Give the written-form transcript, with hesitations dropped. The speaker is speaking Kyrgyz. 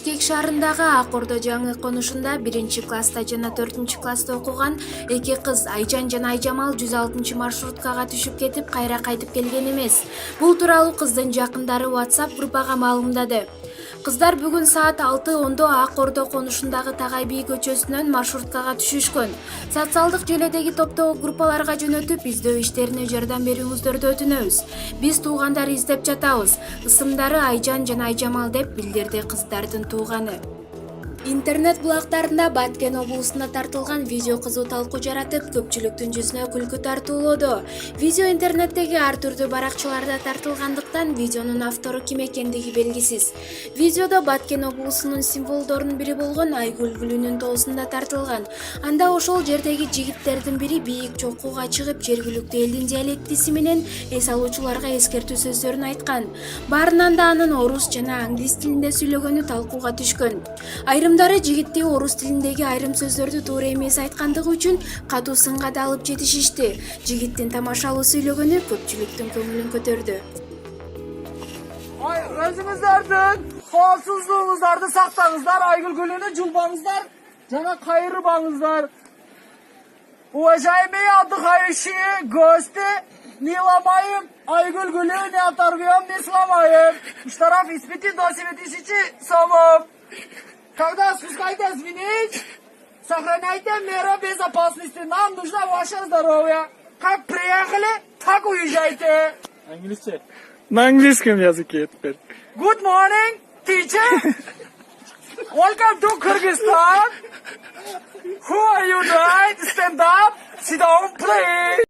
Бишкек шаарындагы Ак Ордо жаңы конушунда 1-класста жана 4-класста окуган эки кыз Айжан жана Айжамал 106-маршруткага түшүп кетип, кайра кайтып келген эмес. Бул тууралуу кыздын жакындары WhatsApp группага маалымдады. Кыздар бүгүн саат 6:10 Ак Ордо конушундагы Тагай бий көчөсүнөн маршруткага түшүшкөн. Социалдык желедеги топтогу группаларга жөнөтүп, издөө иштерине жардам берүүңүздөрдү өтүнөбүз. Биз туугандар издеп жатабыз. Ысымдары Айжан жана Айжамал деп билдирди кыздардын тууганы. Интернет булактарында Баткен облусунда тартылган видео кызуу талкуу жаратып, көпчүлүктүн жүзүнө күлкү тартуулоодо. Видео интернеттеги ар түрдүү баракчаларда тартылгандыктан видеонун автору ким экендиги белгисиз. Видеодо Баткен облусунун символдорунун бири болгон Айгүл гүлүнүн тоосунда тартылган. Анда ошол жердеги жигиттердин бири бийик чокууга чыгып, жергиликтүү элдин диалектиси менен эс алуучуларга эскертүү сөздөрүн айткан. Баарынан да анын орус жана англис тилинде сүйлөгөнү талкууга түшкөн. Айрымдары жигитти орус тилиндеги айрым сөздөрдү туура эмес айткандыгы үчүн катуу сынга да алып жетишишти. Жигиттин тамашалуу сүйлөгөнү көпчүлүктүн көңүлүн көтөрдү. Өзүңүздөрдүн коопсуздугуңуздарды сактаңыздар, Айгүл гүлүнү жулбаңыздар жана кайрыбаңыздар. Уважаемые отдыхающие, гости, не ломаем Айгүл гүлү, не оторвем, не сломаем. Штраф из 5 до 7 тысяч сомов. Когда спускаетесь вниз, сохраняйте меры безопасности. Нам нужно ваше здоровье. Как приехали, так уезжайте. Английский? На английском языке теперь. Good morning, teacher. Welcome to Kyrgyzstan. Who are you, guys? Stand up. Sit down, please.